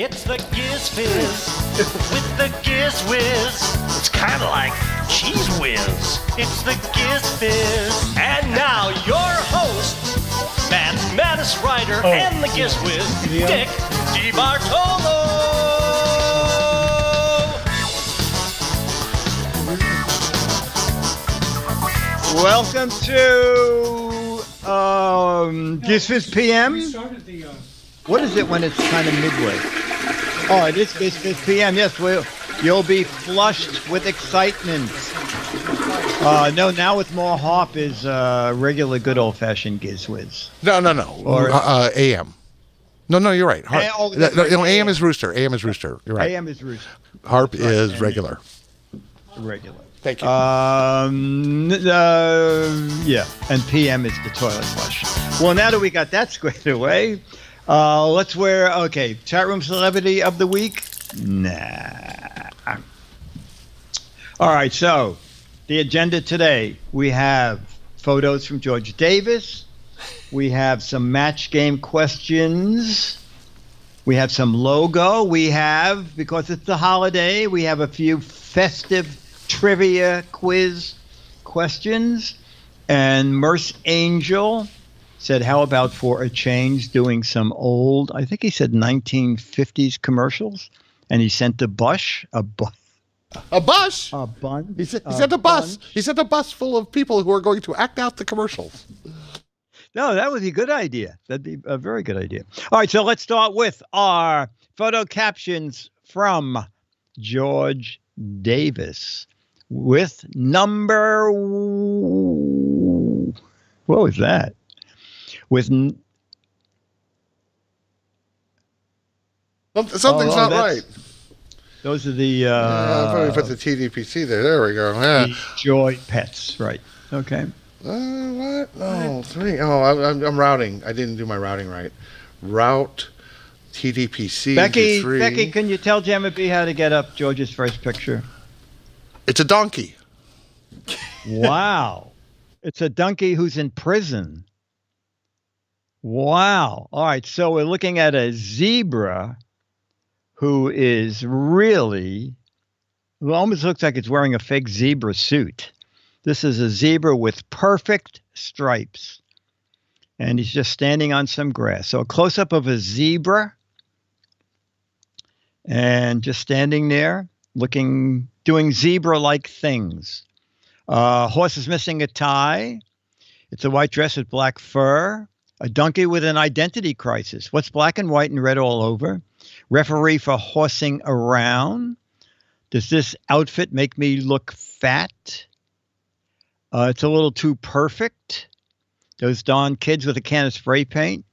It's the Giz Fiz with the Giz Wiz. It's kind of like Cheese Whiz. It's the Giz Fiz. And now your host, mathematics writer and the Giz Wiz, Dick DeBartolo. Welcome to GizFiz PM. What is it when it's kind of midway? Oh, it is GizFiz PM. Yes, you'll be flushed with excitement. No, now with more hop is regular good old-fashioned GizWiz. No. Or AM. No, you're right. Harp. No, AM is rooster. AM is rooster. You're right. AM is rooster. Harp is regular. Regular. Thank you. Yeah, and PM is the toilet flush. Well, now that we got that squared away, let's chat room celebrity of the week? Nah. All right, so the agenda today, we have photos from George Davis. We have some match game questions. We have some logo. We have, because it's the holiday, we have a few festive trivia quiz questions. And Merce Angel said, how about for a change doing some old, I think he said 1950s commercials, and he sent a bush. A bus? A bun? He said a bus. He said a bus full of people who are going to act out the commercials. No, that would be a good idea. That'd be a very good idea. All right, so let's start with our photo captions from George Davis with number... What was that? With something's not right. Those are the probably put the TDPC there. There we go. Yeah. The Joy Pets, right? Okay. What? No, 3. Oh, I'm routing. I didn't do my routing right. Route TDPC. Becky, 3. Becky, can you tell Gemma B how to get up George's first picture? It's a donkey. Wow. It's a donkey who's in prison. Wow. All right. So we're looking at a zebra who is really, it almost looks like it's wearing a fake zebra suit. This is a zebra with perfect stripes. And he's just standing on some grass. So a close-up of a zebra. And just standing there, doing zebra-like things. Horse is missing a tie. It's a white dress with black fur. A donkey with an identity crisis. What's black and white and red all over? Referee for horsing around. Does this outfit make me look fat? It's a little too perfect. Those darn kids with a can of spray paint.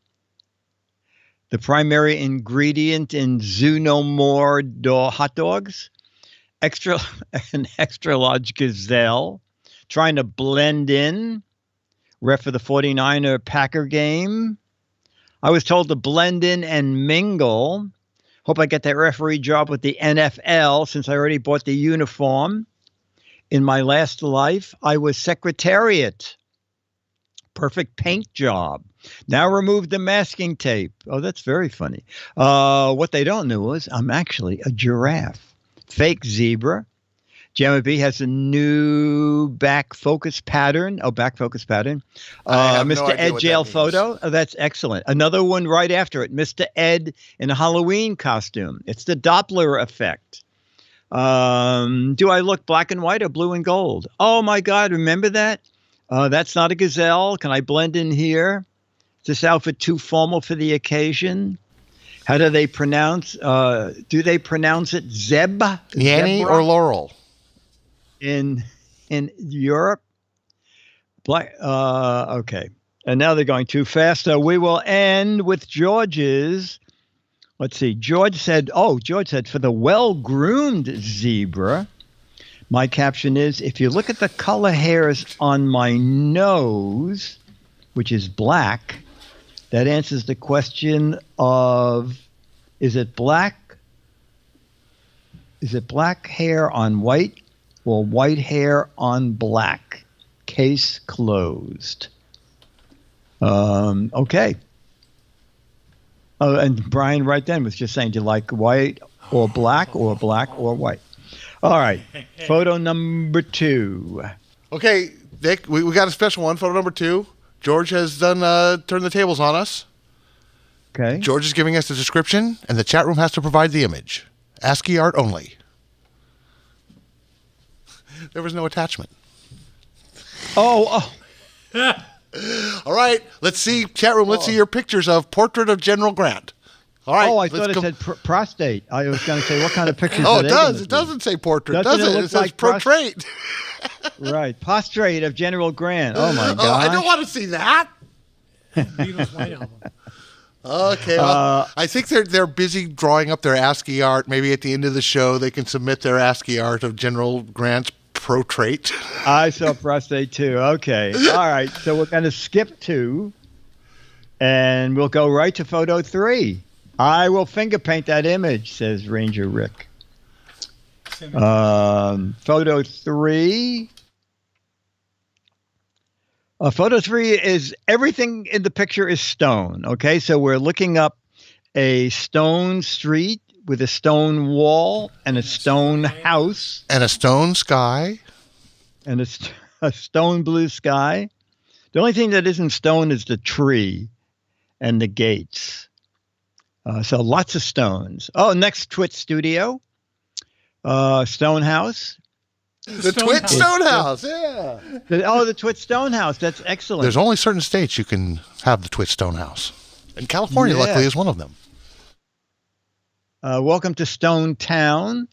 The primary ingredient in Zoo No More hot dogs. An extra large gazelle. Trying to blend in. Ref for the 49er Packer game. I was told to blend in and mingle. Hope I get that referee job with the NFL since I already bought the uniform. In my last life, I was secretariat. Perfect paint job. Now remove the masking tape. Oh, that's very funny. What they don't know is I'm actually a giraffe. Fake zebra. Gemma B has a new back focus pattern. Oh, back focus pattern. Mr. Ed jail photo. Oh, that's excellent. Another one right after it. Mr. Ed in a Halloween costume. It's the Doppler effect. Do I look black and white or blue and gold? Oh, my God. Remember that? That's not a gazelle. Can I blend in here? Is this outfit too formal for the occasion? How do they pronounce? Do they pronounce it Zeb? Yanny or Laurel? In Europe, okay, and now they're going too fast. So we will end with George's. Let's see. George said for the well-groomed zebra. My caption is: if you look at the color hairs on my nose, which is black, that answers the question of: is it black? Is it black hair on white? Or white hair on black. Case closed. Okay. Oh, and Brian right then was just saying, do you like white or black or white? All right. Photo number 2. Okay, Dick, we got a special one. Photo number 2. George has turned the tables on us. Okay. George is giving us the description, and the chat room has to provide the image. ASCII art only. There was no attachment. Oh. All right, let's see, chat room, let's see your pictures of Portrait of General Grant. All right. I thought it said prostate. I was going to say, what kind of pictures Oh, are it they does. gonna It doesn't say portrait, Doesn't does it it? look It says like portrait. Right. Prostrate of General Grant. Oh, my Oh, gosh. I don't want to see that. Beatles White Album. Okay, well, I think they're busy drawing up their ASCII art. Maybe at the end of the show, they can submit their ASCII art of General Grant's portrait. I saw prostate too. Okay. All right. So we're going to skip 2, and we'll go right to photo 3. I will finger paint that image, says Ranger Rick. Photo 3. Photo 3 is everything in the picture is stone. Okay, so we're looking up a stone street with a stone wall and a stone house And a stone sky. and a stone blue sky. The only thing that isn't stone is the tree and the gates. So lots of stones. Oh, next Twit Studio, Stone House. The Twit Stone House, yeah. The Twit Stone House. That's excellent. There's only certain states you can have the Twit Stone House. And California, Yeah. luckily, is one of them. Welcome to Stone Town.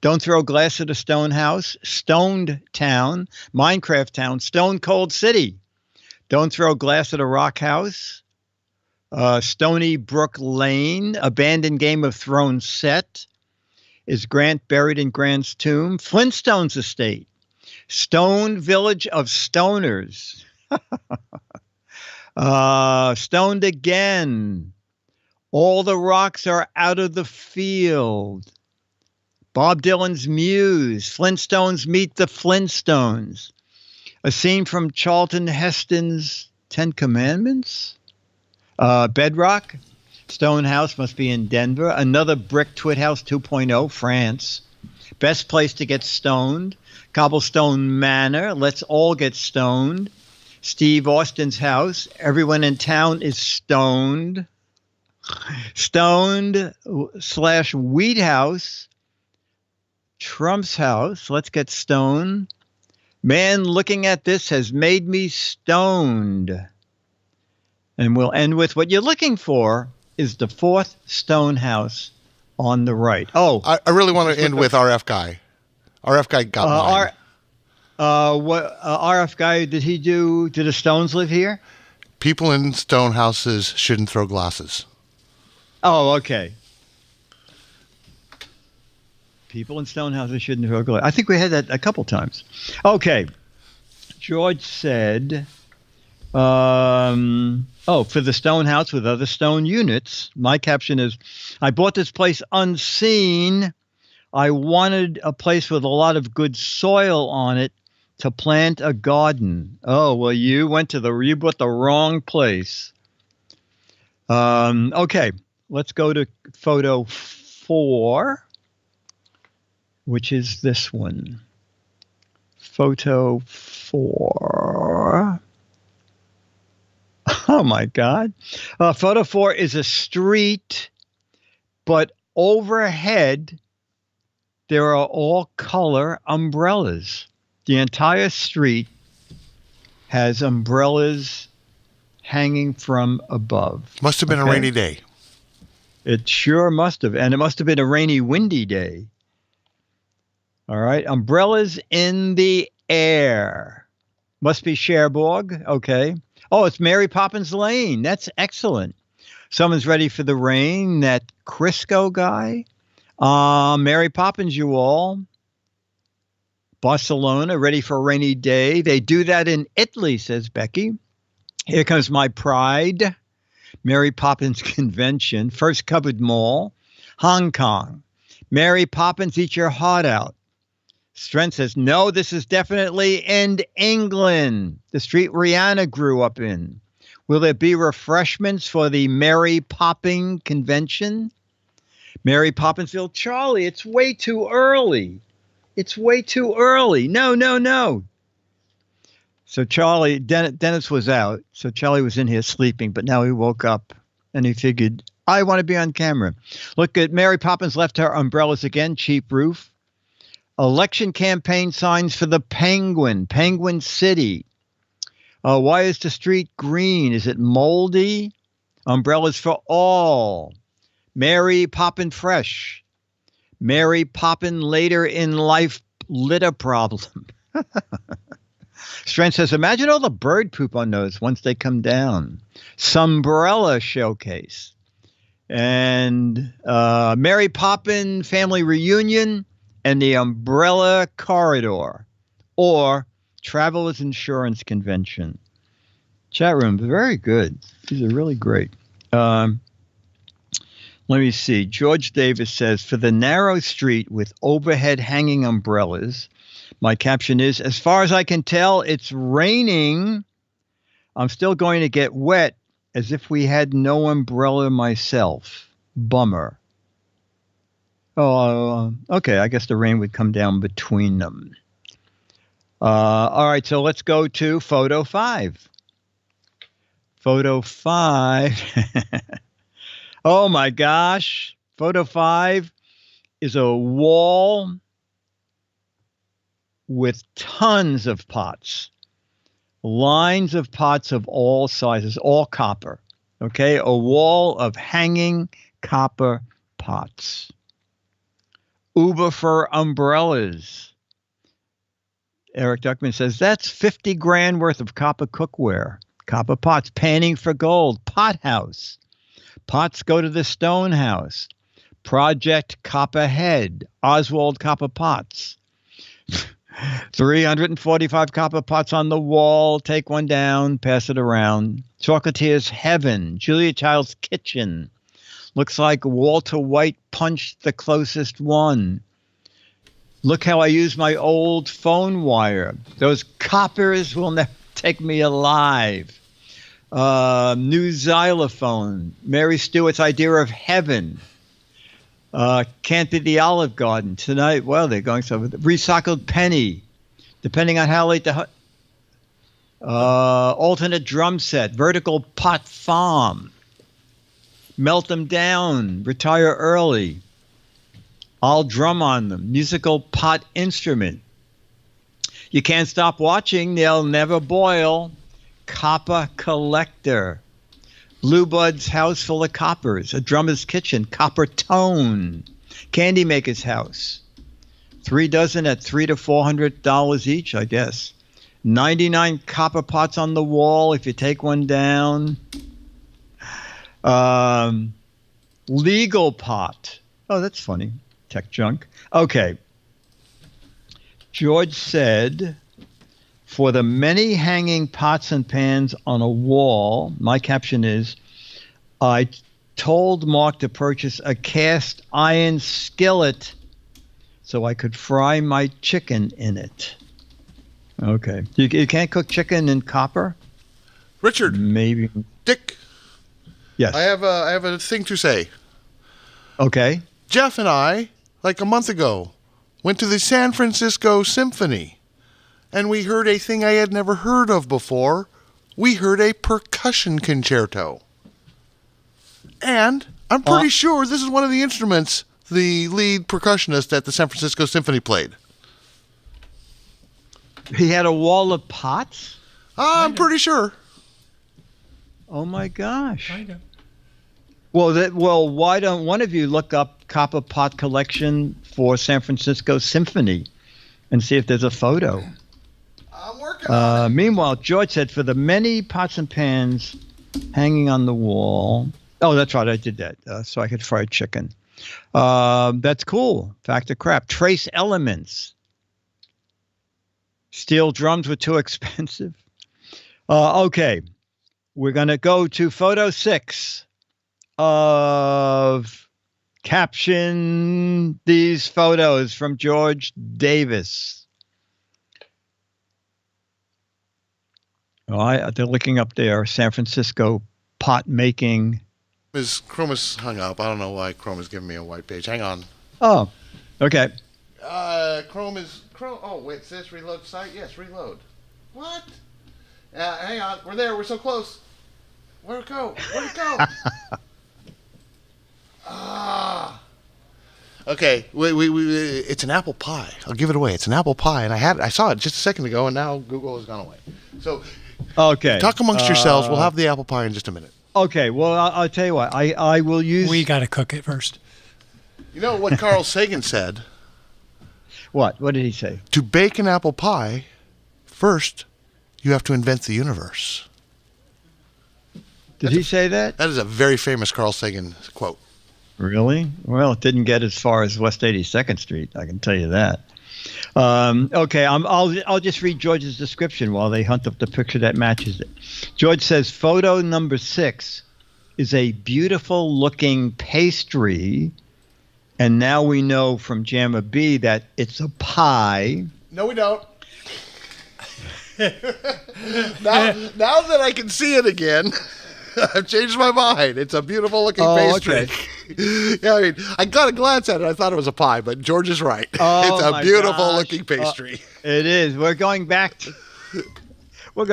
Don't throw glass at a stone house. Stoned Town. Minecraft Town. Stone Cold City. Don't throw glass at a rock house. Stony Brook Lane. Abandoned Game of Thrones set. Is Grant buried in Grant's tomb? Flintstones Estate. Stone Village of Stoners. Stoned Again. All the rocks are out of the field. Bob Dylan's Muse. Flintstones Meet the Flintstones. A scene from Charlton Heston's 10 Commandments. Bedrock. Stone House must be in Denver. Another Brick Twit House 2.0, France. Best place to get stoned. Cobblestone Manor. Let's all get stoned. Steve Austin's house. Everyone in town is stoned. Stoned / Wheat House. Trump's house. Let's get stoned. Man looking at this has made me stoned. And we'll end with what you're looking for is the 4th stone house on the right. Oh, I really want to end with RF Guy. RF Guy got mine. What RF Guy did he do? Did the Stones live here? People in stone houses shouldn't throw glasses. Oh, okay. People in stone houses shouldn't throw glass. I think we had that a couple times. Okay. George said, for the stone house with other stone units, my caption is, I bought this place unseen. I wanted a place with a lot of good soil on it to plant a garden. Oh, well, you bought the wrong place. Okay, let's go to photo 4, which is this one. Photo 4. Oh, my God. Photo 4 is a street, but overhead, there are all color umbrellas. The entire street has umbrellas hanging from above. Must have been a rainy day. It sure must have. And it must have been a rainy, windy day. All right. Umbrellas in the air. Must be Cherbourg. Okay. Oh, it's Mary Poppins Lane. That's excellent. Someone's ready for the rain. That Crisco guy. Mary Poppins, you all. Barcelona, ready for a rainy day. They do that in Italy, says Becky. Here comes my pride. Mary Poppins Convention. First Covered Mall. Hong Kong. Mary Poppins, eat your heart out. Strength says, no, this is definitely in England. The street Rihanna grew up in. Will there be refreshments for the Mary Popping convention? Mary Poppinsville, Charlie, it's way too early. It's way too early. No, no, no. So Charlie, Dennis was out. So Charlie was in here sleeping, but now he woke up and he figured, I want to be on camera. Look at Mary Poppins left her umbrellas again, cheap roof. Election campaign signs for the Penguin City. Why is the street green? Is it moldy? Umbrellas for all. Mary Poppin Fresh. Mary Poppin later in life litter problem. Strength says, imagine all the bird poop on those once they come down. Sombrella showcase. And Mary Poppin family reunion and the umbrella corridor. Or Travelers Insurance Convention. Chat room, very good. These are really great. Let me see. George Davis says, for the narrow street with overhead hanging umbrellas, my caption is, as far as I can tell, it's raining. I'm still going to get wet as if we had no umbrella myself. Bummer. Oh, okay. I guess the rain would come down between them. All right, so let's go to photo 5. Photo 5. Oh my gosh. Photo 5 is a wall with tons of pots. Lines of pots of all sizes, all copper. Okay, a wall of hanging copper pots. Uber for umbrellas. Eric Duckman says, that's 50 grand worth of copper cookware. Copper pots, panning for gold, pot house. Pots go to the stone house. Project Copperhead, Oswald Copper Pots. 345 copper pots on the wall. Take one down, pass it around. Chocolatier's Heaven, Julia Child's Kitchen. Looks like Walter White punched the closest one. Look how I use my old phone wire. Those coppers will never take me alive. New xylophone. Mary Stewart's idea of heaven. Can't be the Olive Garden tonight. Well, they're going so. Recycled penny. Depending on how late the alternate drum set. Vertical pot farm. Melt them down. Retire early. I'll drum on them. Musical pot instrument. You can't stop watching. They'll never boil. Copper collector. Blue Bud's house full of coppers. A drummer's kitchen. Copper tone. Candy maker's house. 3 dozen at $300 to $400 each, I guess. 99 copper pots on the wall if you take one down. Legal pot. Oh, that's funny. Tech junk. Okay. George said, for the many hanging pots and pans on a wall, my caption is, I told Mark to purchase a cast iron skillet so I could fry my chicken in it. Okay. You can't cook chicken in copper? Richard. Maybe. Dick. Yes. I have a thing to say. Okay. Jeff and I, like a month ago, went to the San Francisco Symphony, and we heard a thing I had never heard of before. We heard a percussion concerto. And I'm pretty sure this is one of the instruments the lead percussionist at the San Francisco Symphony played. He had a wall of pots? I'm pretty sure. Oh my gosh. Kind of. Well, why don't one of you look up copper pot collection for San Francisco Symphony and see if there's a photo? I'm working on it. Meanwhile, George said, for the many pots and pans hanging on the wall. Oh, that's right. I did that so I could fry chicken. That's cool. Fact or crap. Trace elements. Steel drums were too expensive. Okay. We're going to go to photo 6 of caption these photos from George Davis. They're looking up there. San Francisco pot making. Chrome is hung up. I don't know why Chrome is giving me a white page. Hang on. Oh, okay. Chrome. Oh, wait. It says reload site. Yes, reload. What? Hang on. We're there. We're so close. Where'd it go? Okay. It's an apple pie. I'll give it away. It's an apple pie, and I saw it just a second ago, and now Google has gone away. So, okay. Talk amongst yourselves. We'll have the apple pie in just a minute. Okay. Well, I'll tell you what. I will use. We got to cook it first. You know what Carl Sagan said? What? What did he say? To bake an apple pie, first you have to invent the universe. Did he say that? That is a very famous Carl Sagan quote. Really? Well, it didn't get as far as West 82nd Street. I can tell you that. Okay, I'll just read George's description while they hunt up the picture that matches it. George says, photo number 6 is a beautiful looking pastry, and now we know from Jamma B that it's a pie. No, we don't. now that I can see it again, I've changed my mind. It's a beautiful looking pastry. Okay. Yeah, I mean, I got a glance at it. I thought it was a pie, but George is right. Oh, it's a beautiful looking pastry. It is. We'll go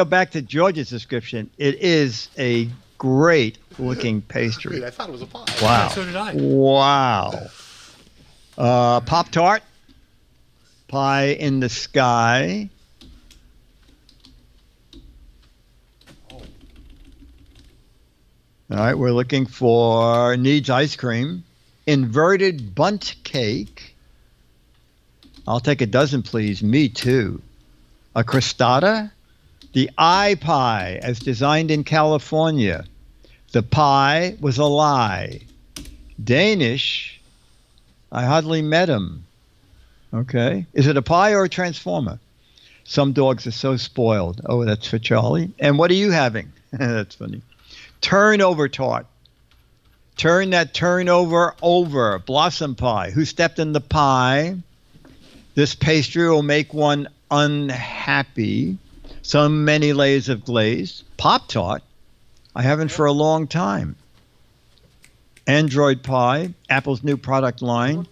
back to George's description. It is a great looking pastry. Wait, I thought it was a pie. Wow. So did I. Wow. Pop-Tart. Pie in the sky. All right, we're looking for needs ice cream. Inverted bundt cake. I'll take a dozen, please. Me too. A crostata. The eye pie, as designed in California. The pie was a lie. Danish. I hardly met him. Okay. Is it a pie or a transformer? Some dogs are so spoiled. Oh, that's for Charlie. And what are you having? That's funny. Turnover tart. Turn that turnover over. Blossom pie. Who stepped in the pie? This pastry will make one unhappy. So many layers of glaze. Pop-Tart. I haven't for a long time. Android Pie. Apple's new product line.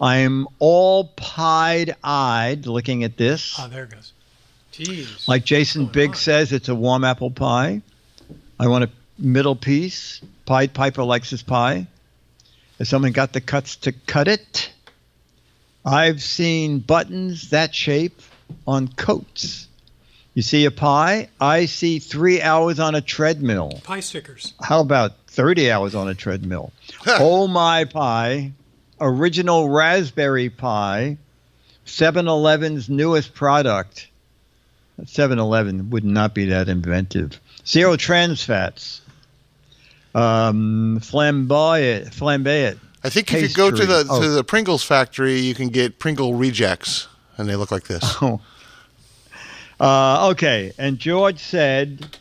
I'm all pied-eyed looking at this. Oh, there it goes. Jeez. Like Jason Biggs says, it's a warm apple pie. I want a middle piece. Pied Piper likes his pie. Has someone got the cuts to cut it? I've seen buttons that shape on coats. You see a pie? I see 3 hours on a treadmill. Pie stickers. How about 30 hours on a treadmill? Oh my pie. Original raspberry pie. 7-Eleven's newest product. 7-Eleven would not be that inventive. Zero trans fats. Flambe it. I think if you go to the Pringles factory, you can get Pringle rejects, and they look like this. Oh. Okay, and George said,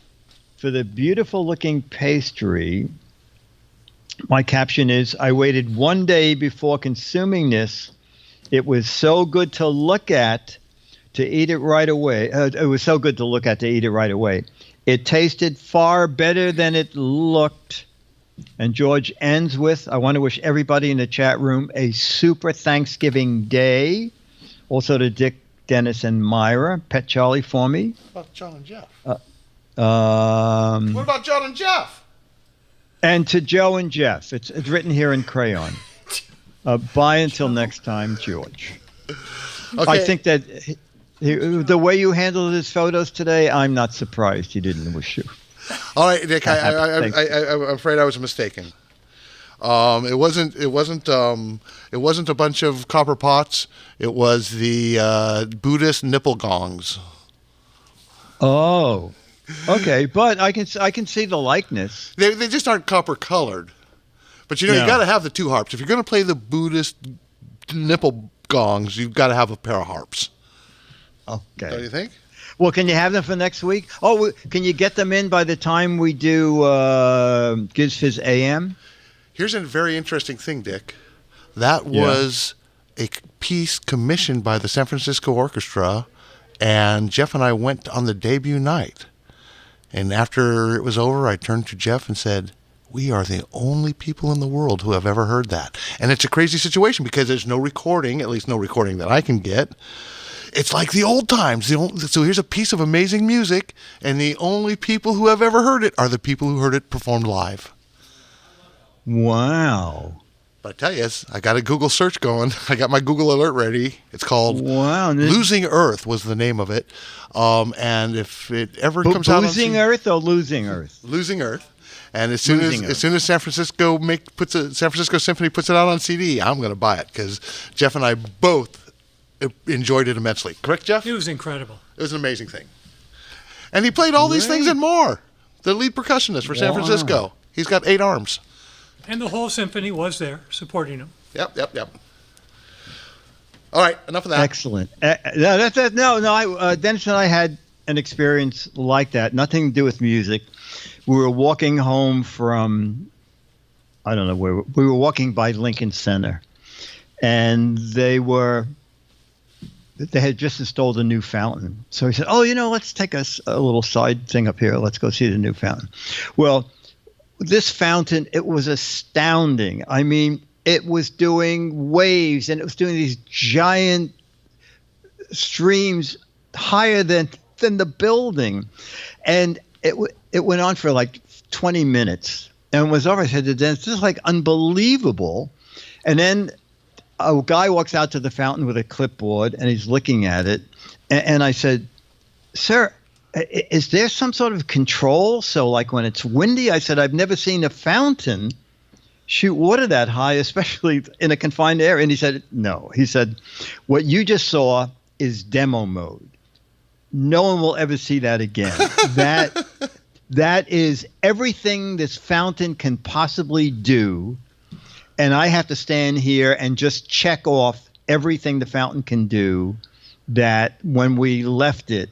for the beautiful looking pastry, my caption is, I waited 1 day before consuming this. It was so good to look at to eat it right away. It was so good to look at to eat it right away. It tasted far better than it looked. And George ends with, I want to wish everybody in the chat room a super Thanksgiving day. Also to Dick, Dennis, and Myra. Pet Charlie for me. What about John and Jeff? What about John and Jeff? And to Joe and Jeff. It's written here in crayon. Bye until next time, George. Okay. I think that the way you handled his photos today, I'm not surprised he didn't wish you. All right, Nick. I'm afraid I was mistaken. It wasn't a bunch of copper pots. It was the Buddhist nipple gongs. Oh, okay. But I can see the likeness. They just aren't copper colored. But you got to have the two harps. If you're going to play the Buddhist nipple gongs, you've got to have a pair of harps. Okay. Don't you think? Well, can you have them for next week? Oh, can you get them in by the time we do GizFiz AM? Here's a very interesting thing, Dick. That was a piece commissioned by the San Francisco Orchestra, and Jeff and I went on the debut night. And after it was over, I turned to Jeff and said, we are the only people in the world who have ever heard that. And it's a crazy situation because there's no recording, at least no recording that I can get. It's like the old times. So here's a piece of amazing music, and the only people who have ever heard it are the people who heard it performed live. Wow. But I tell you, I got a Google search going. I got my Google alert ready. It's called Losing Earth was the name of it. And if it ever comes out on Losing Earth or Losing Earth? Losing Earth. And as soon as San Francisco San Francisco Symphony puts it out on CD, I'm going to buy it because Jeff and I both enjoyed it immensely. Correct, Jeff? It was incredible. It was an amazing thing. And he played all these things and more. The lead percussionist for San Francisco. He's got 8 arms. And the whole symphony was there supporting him. Yep. All right, enough of that. Excellent. Dennis and I had an experience like that. Nothing to do with music. We were walking home from, I don't know where, we were walking by Lincoln Center. And they had just installed a new fountain. So he said, let's take a little side thing up here. Let's go see the new fountain. Well, this fountain, it was astounding. I mean, it was doing waves and it was doing these giant streams higher than the building. And it went on for like 20 minutes and was over. I said to Dennis, this is like unbelievable. And then a guy walks out to the fountain with a clipboard and he's looking at it. And I said, sir, is there some sort of control? So like when it's windy, I said, I've never seen a fountain shoot water that high, especially in a confined area. And he said, no. He said, what you just saw is demo mode. No one will ever see that again. That is everything this fountain can possibly do. And I have to stand here and just check off everything the fountain can do, that when we left it,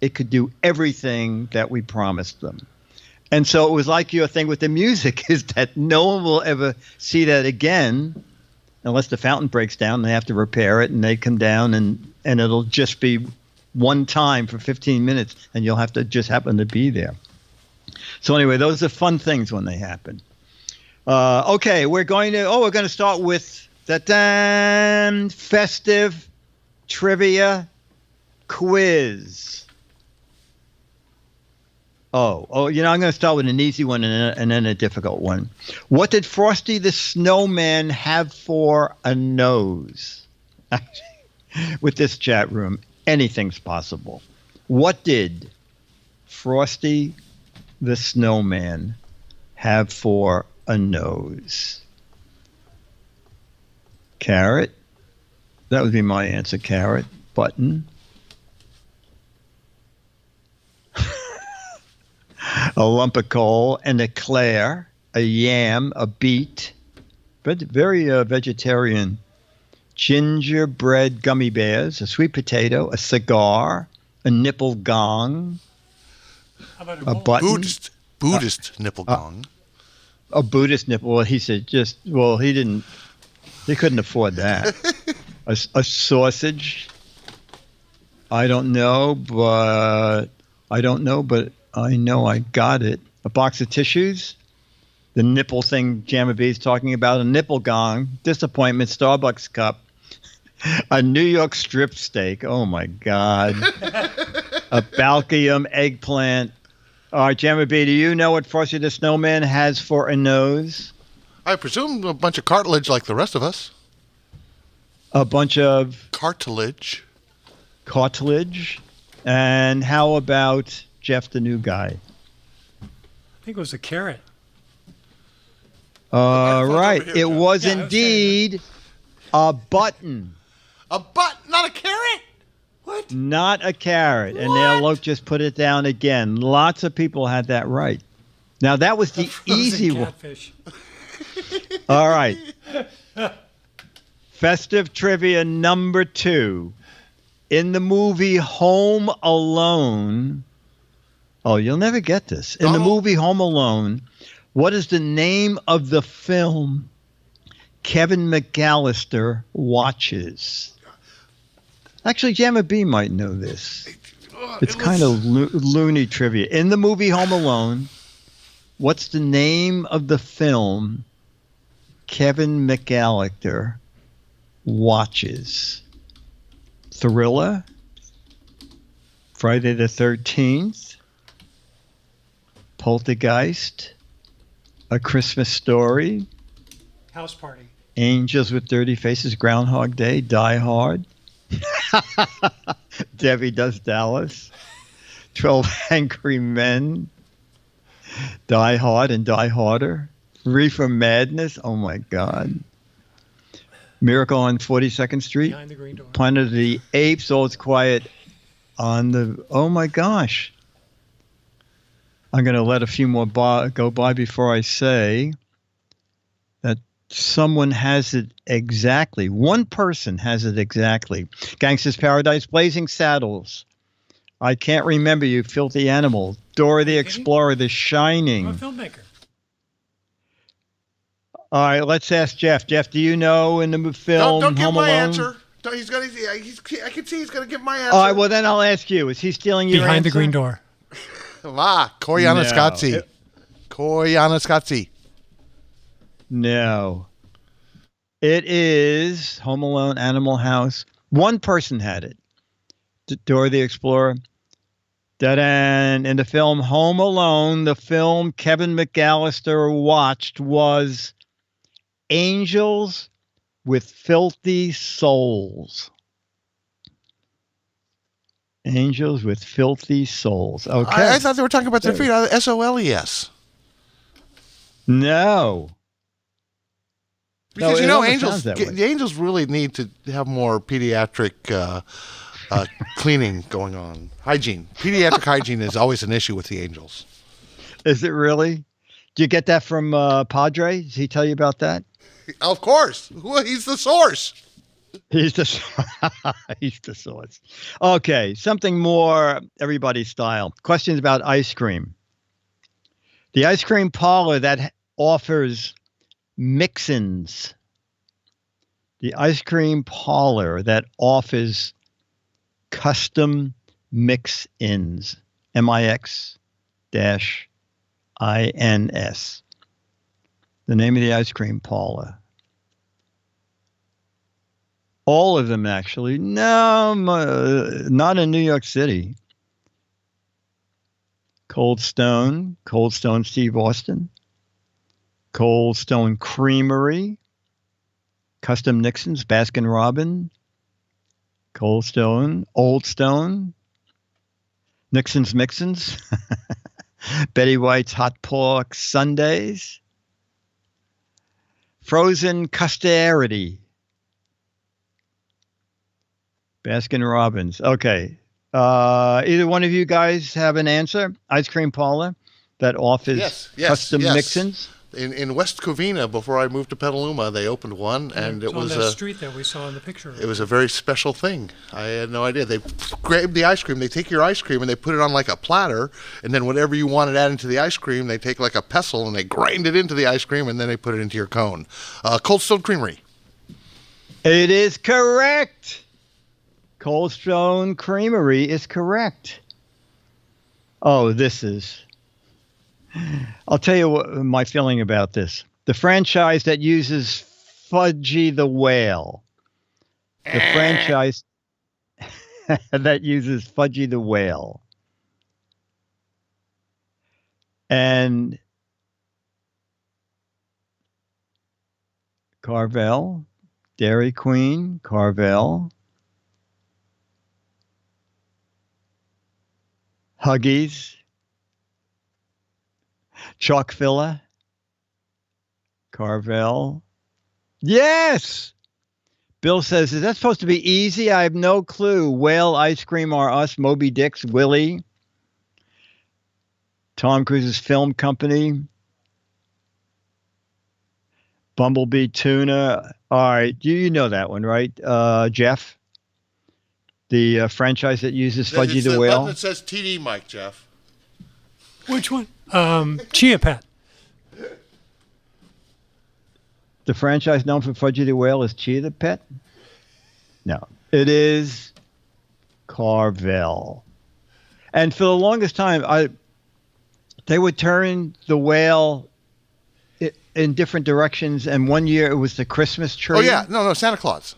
it could do everything that we promised them. And so it was like your thing with the music is that no one will ever see that again unless the fountain breaks down and they have to repair it and they come down and it'll just be one time for 15 minutes and you'll have to just happen to be there. So anyway, those are fun things when they happen. Okay, we're going to start with the festive trivia quiz. I'm going to start with an easy one and then a difficult one. What did Frosty the Snowman have for a nose? With this chat room, anything's possible. What did Frosty the Snowman have for a nose? Carrot. That would be my answer. Carrot. Button. A lump of coal, an eclair, a yam, a beet. Very vegetarian. Gingerbread gummy bears, a sweet potato, a cigar, a nipple gong. How about a button. Buddhist nipple gong. A Buddhist nipple. Well, he said he couldn't afford that. A sausage. I don't know, but I know I got it. A box of tissues. The nipple thing Jamma B's talking about. A nipple gong. Disappointment. Starbucks cup. A New York strip steak. Oh, my God. A Balkium eggplant. All right, Jamma B, do you know what Frosty the Snowman has for a nose? I presume a bunch of cartilage like the rest of us. A bunch of... Cartilage. And how about Jeff, the new guy? I think it was a carrot. Right. Here, it was indeed a button. A button, not a carrot? What? Not a carrot. And now Luke just put it down again. Lots of people had that right. Now, that was the easy catfish. one. All right. Festive trivia number 2. In the movie Home Alone. Oh, you'll never get this. In the movie Home Alone, what is the name of the film Kevin McAllister watches? Actually, Jamma B might know this. It's kind of loony trivia. In the movie Home Alone, what's the name of the film Kevin McAllister watches? Thriller? Friday the 13th? Poltergeist? A Christmas Story? House Party. Angels with Dirty Faces, Groundhog Day, Die Hard? Debbie Does Dallas? 12 Angry Men? Die Hard and Die Harder? Reefer Madness? Oh my God. Miracle on 42nd Street? Behind the Green Door. Planet of the Apes, All It's Quiet on the... Oh my gosh. I'm going to let a few more go by before I say that someone has it exactly. One person has it exactly. Gangsta's Paradise, Blazing Saddles. I Can't Remember You, Filthy Animal. Dora the Explorer, The Shining. I'm a filmmaker. All right, let's ask Jeff. Jeff, do you know in the film Don't give Home my Alone? answer. He's gonna. I can see he's gonna give my answer. All right, well then I'll ask you. Is he stealing your Behind the answer? Green Door. Koyana Scotzi. Koyana Scotzi. No. It is Home Alone, Animal House. One person had it. Dora the Explorer. And in the film Home Alone, the film Kevin McAllister watched was Angels with Filthy Souls. Angels with Filthy Souls. Okay. I thought they were talking about their feet. SOLES. No. Because No, it almost angels, sounds that way. the angels really need to have more pediatric cleaning going on. Hygiene. Pediatric hygiene is always an issue with the angels. Is it really? Did you get that from Padre? Did he tell you about that? Of course. Well, he's the source. He's the he's the source. Okay, something more everybody's style. Questions about ice cream. The ice cream parlor that offers mix-ins. The ice cream parlor that offers custom mix-ins. MIX-INS. The name of the ice cream parlor. All of them, actually. No, not in New York City. Cold Stone Steve Austin. Cold Stone Creamery. Custom Nixon's, Baskin Robbins. Cold Stone, Old Stone. Nixon's Mixins. Betty White's Hot Pork Sundays. Frozen Custarity. Baskin Robbins. Okay. Either one of you guys have an answer? Ice cream parlor that offers custom mix-ins? In West Covina, before I moved to Petaluma, they opened one, and it was on that street that we saw in the picture. It was a very special thing. I had no idea. They grab the ice cream, they take your ice cream, and they put it on like a platter, and then whatever you wanted added into the ice cream, they take like a pestle and they grind it into the ice cream, and then they put it into your cone. Cold Stone Creamery. It is correct. Cold Stone Creamery is correct. Oh, this is... I'll tell you what my feeling about this. The franchise that uses Fudgy the Whale. The franchise that uses Fudgy the Whale. And Carvel, Dairy Queen, Carvel, Huggies, Chalk-Filla, Carvel. Yes! Bill says, is that supposed to be easy? I have no clue. Whale Ice Cream are us, Moby Dick's, Willie. Tom Cruise's film company. Bumblebee Tuna. All right, you know that one, right, Jeff? The franchise that uses Fudgy the Whale. It says TD Mike, Jeff. Which one? Chia Pet. The franchise known for Fudgy the Whale is Chia the Pet? No. It is Carvel. And for the longest time, they would turn the whale in different directions. And one year it was the Christmas tree. Oh yeah, no, Santa Claus.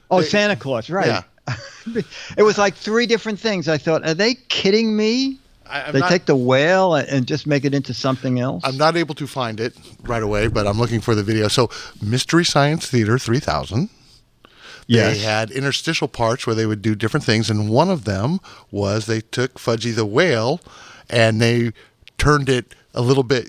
Oh, Santa Claus, right? Yeah. It was like 3 different things. I thought, are they kidding me? They take the whale and just make it into something else? I'm not able to find it right away, but I'm looking for the video. So, Mystery Science Theater 3000. Yes. They had interstitial parts where they would do different things, and one of them was they took Fudgy the whale and they turned it a little bit,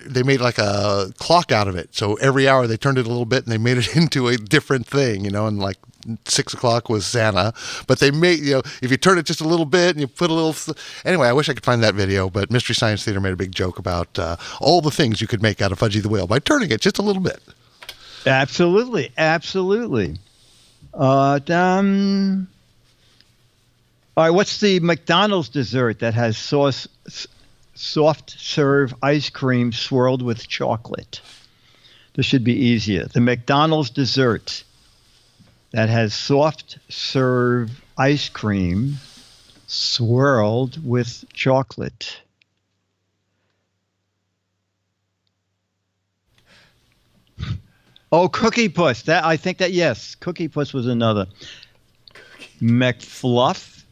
they made like a clock out of it. So every hour they turned it a little bit and they made it into a different thing, and like 6 o'clock was Santa. But they made, if you turn it just a little bit and you put a little, anyway, I wish I could find that video, but Mystery Science Theater made a big joke about all the things you could make out of Fudgy the whale by turning it just a little bit. Absolutely. All right, what's the McDonald's dessert that has soft serve ice cream swirled with chocolate? This should be easier. The McDonald's dessert that has soft serve ice cream swirled with chocolate. Oh, Cookie Puss. I think that, yes. Cookie Puss was another. McFluff,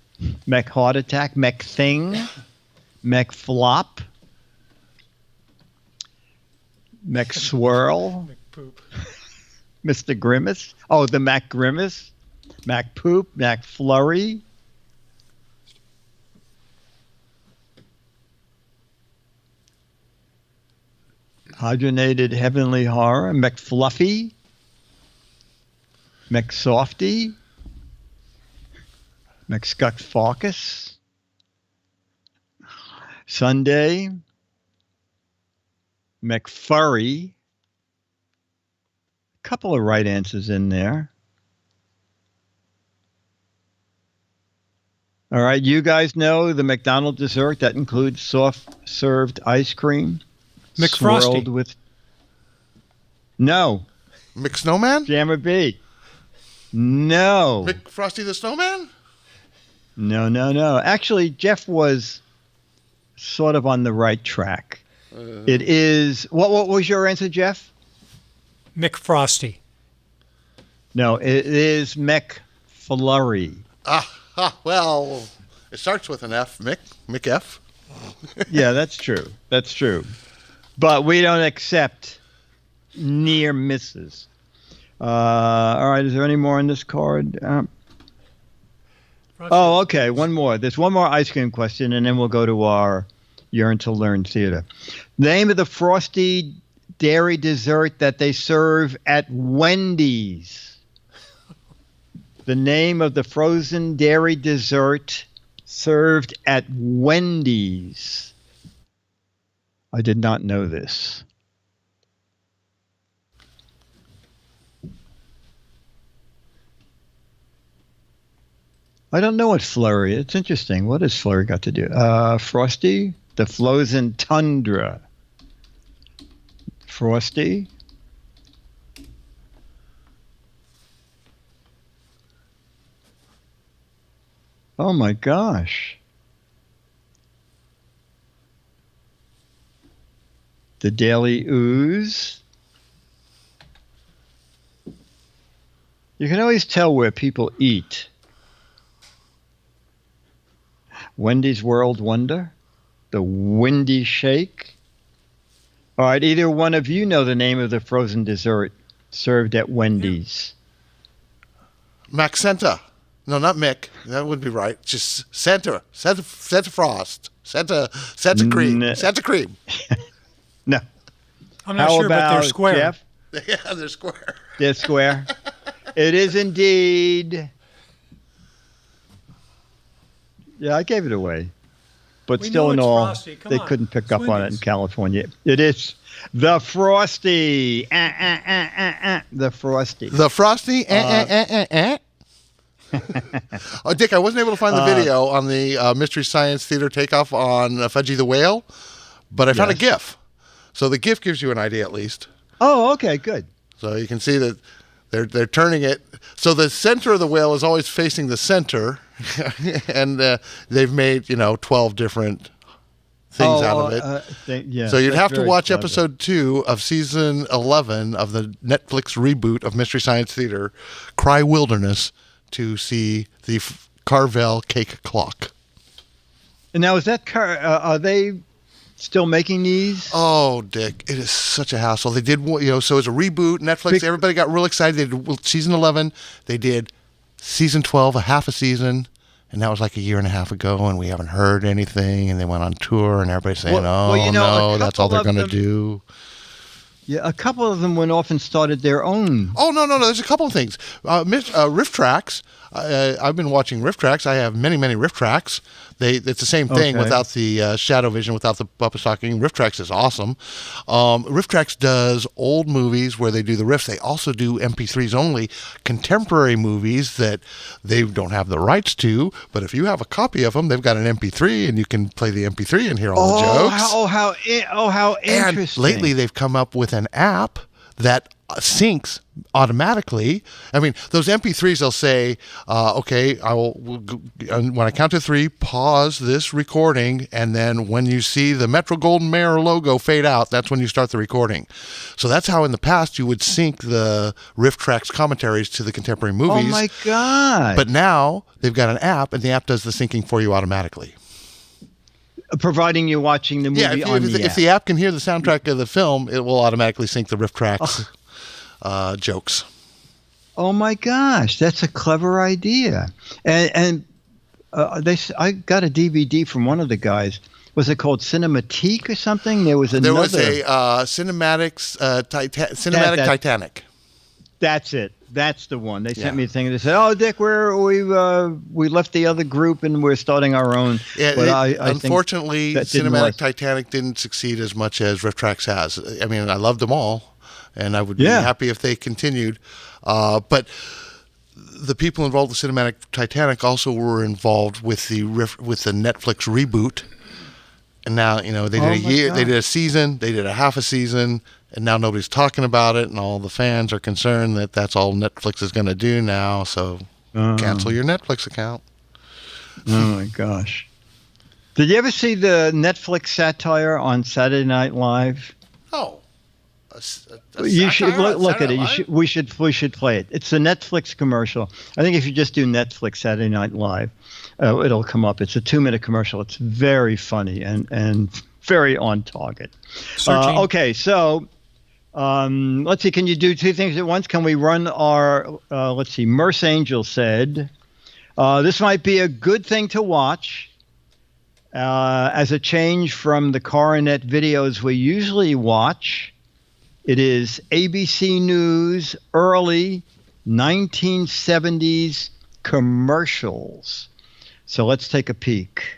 McHeart Attack, McThing, McFlop, McSwirl, McPoop. Mr. Grimace. Oh, the Mac Grimace, Mac Poop, Mac Flurry. Hydrogenated Heavenly Horror, McFluffy, McSofty, McScuck Focus, Sunday, McFurry. A couple of right answers in there. All right, you guys know the McDonald's dessert that includes soft-served ice cream? McFrosty. Swirled with... No. McSnowman? Jammer B. No. McFrosty the Snowman? No. Actually, Jeff was sort of on the right track. It is... What was your answer, Jeff? McFrosty. No, it is McFlurry. Well, it starts with an F, McF. Yeah, that's true. But we don't accept near misses. All right, is there any more on this card? Okay, one more. There's one more ice cream question, and then we'll go to our Yearn to Learn theater. Name of the frosty dairy dessert that they serve at Wendy's. The name of the frozen dairy dessert served at Wendy's. I did not know this. I don't know what Flurry. It's interesting. What has Flurry got to do? Frosty, the frozen tundra. Frosty. Oh my gosh. The Daily Ooze. You can always tell where people eat. Wendy's World Wonder. The Windy Shake. All right, either one of you know the name of the frozen dessert served at Wendy's. Maxenta. No, not Mick. That would be right. Just Santa Frost. Santa Cream. Santa Cream. No. I'm not sure, but they're square. Jeff? Yeah, they're square. They're square. It is indeed. Yeah, I gave it away. But We still know in it's all, Frosty. Come they on. couldn't pick It's up on it in Wendy's. California. It is the Frosty. The Frosty. The Frosty. Oh, Dick, I wasn't able to find the video on the Mystery Science Theater takeoff on Fudgy the Whale, but I found a GIF. So the GIF gives you an idea at least. Oh, okay, good. So you can see that They're turning it so the center of the whale is always facing the center, and they've made 12 different things out of it. So you'd have to watch episode 2 of season 11 of the Netflix reboot of Mystery Science Theater, Cry Wilderness, to see the Carvel cake clock. And now, is that are they still making these? Oh, Dick, it is such a hassle. They did, so it's a reboot. Netflix, everybody got real excited. They did season 11. They did season 12, a half a season. And that was like a year and a half ago, and we haven't heard anything. And they went on tour, and everybody's saying, no, that's all they're going to do. Yeah, a couple of them went off and started their own. Oh, no. There's a couple of things. Riff Tracks. I've been watching Riff Tracks. I have many, many Riff Tracks. It's the same thing without the shadow vision, without the puppet stocking. Riff Tracks is awesome. Riff Tracks does old movies where they do the riffs. They also do MP3s only, contemporary movies that they don't have the rights to. But if you have a copy of them, they've got an MP3, and you can play the MP3 and hear all the jokes. How interesting. And lately they've come up with an app that syncs automatically. I mean, those MP3s, they'll say, okay, when I count to 3, pause this recording, and then when you see the Metro Golden Mayer logo fade out, that's when you start the recording. So that's how in the past you would sync the Riff Tracks commentaries to the contemporary movies. Oh my God. But now they've got an app, and the app does the syncing for you automatically. Providing you're watching the movie on the app. If the app can hear the soundtrack of the film, it will automatically sync the Riff Tracks jokes. Oh my gosh, that's a clever idea. And I got a DVD from one of the guys. Was it called Cinematique or something? There was a Cinematic Titanic. That's it. That's the one. They sent me a thing. They said, "Oh, Dick, we left the other group and we're starting our own." Yeah, but unfortunately, Cinematic Titanic didn't succeed as much as Riff Tracks has. I mean, I loved them all, and I would be happy if they continued. But the people involved with Cinematic Titanic also were involved with the Netflix reboot. And now, they did a year, they did a season, they did a half a season, and now nobody's talking about it, and all the fans are concerned that that's all Netflix is going to do now, so cancel your Netflix account. Oh, my gosh. Did you ever see the Netflix satire on Saturday Night Live? Oh. You should look at it. We should play it. It's a Netflix commercial. I think if you just do Netflix Saturday Night Live, it'll come up. It's a 2-minute commercial. It's very funny and very on target. Okay, so let's see. Can you do 2 things at once? Can we run our? Let's see. Merce Angel said, "This might be a good thing to watch." As a change from the Coronet videos we usually watch. It is ABC News early 1970s commercials. So let's take a peek.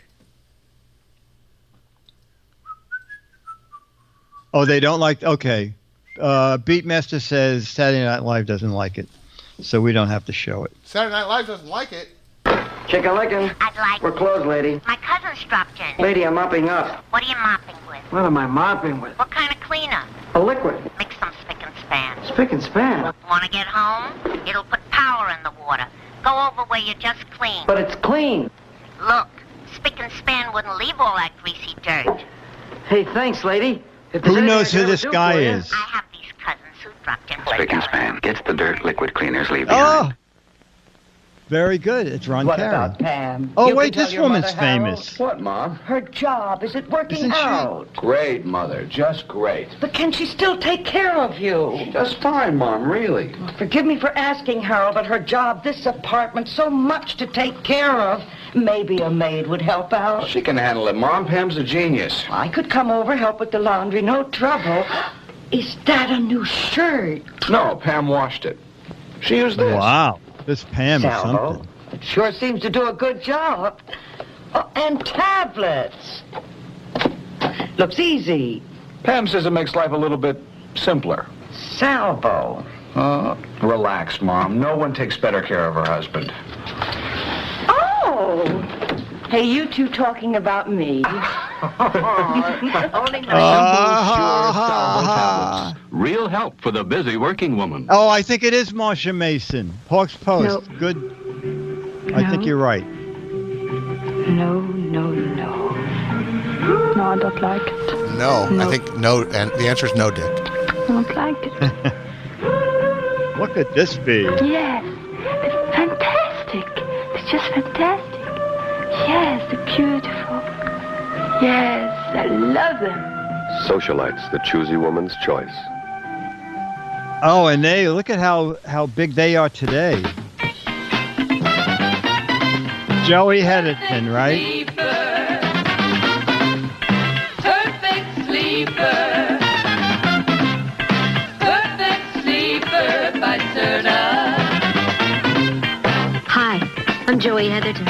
Oh, they don't like, okay. Beatmaster says Saturday Night Live doesn't like it. So we don't have to show it. Saturday Night Live doesn't like it. Chicken-lickin'. I'd like... We're closed, lady. My cousin's dropped in. Lady, I'm mopping up. What are you mopping with? What am I mopping with? What kind of cleaner? A liquid. Mix some spick and span. Spick and span? Want to get home? It'll put power in the water. Go over where you just cleaned. But it's clean. Look, spick and span wouldn't leave all that greasy dirt. Hey, thanks, lady. Who knows who this guy is? I have these cousins who dropped in. Spick and span gets the dirt liquid cleaners leave behind. Oh! Very good. It's Ron What Karen. about Pam? Oh, You wait, can tell this your woman's mother, Harold. famous. What, Mom? Her job, is it working Isn't she? out? Great, Mother. Just great. But can she still take care of you? Just fine, Mom, really. Forgive me for asking, Harold, but her job, this apartment, so much to take care of. Maybe a maid would help out. She can handle it, Mom. Pam's a genius. I could come over, help with the laundry, no trouble. Is that a new shirt? No, Pam washed it. She used this. Wow. This Pam is Salvo. something. Sure seems to do a good job. Oh, and tablets. Looks easy. Pam says it makes life a little bit simpler. Salvo. Relax, Mom. No one takes better care of her husband. Oh! Hey, you two talking about me. Sure salvo tablets. Real help for the busy working woman. Oh, I think it is Marsha Mason. Hawks Post. No. Good. I think you're right. No. No, I don't like it. No, No. I think no, and the answer is no, Dick. I don't like it. What could this be? Yes, it's fantastic. It's just fantastic. Yes, they're beautiful. Yes, I love them. Socialites, the choosy woman's choice. Oh, and they look at how big they are today. Joey Hedderton, right? Perfect sleeper. Perfect sleeper by Serta. Hi, I'm Joey Heatherton.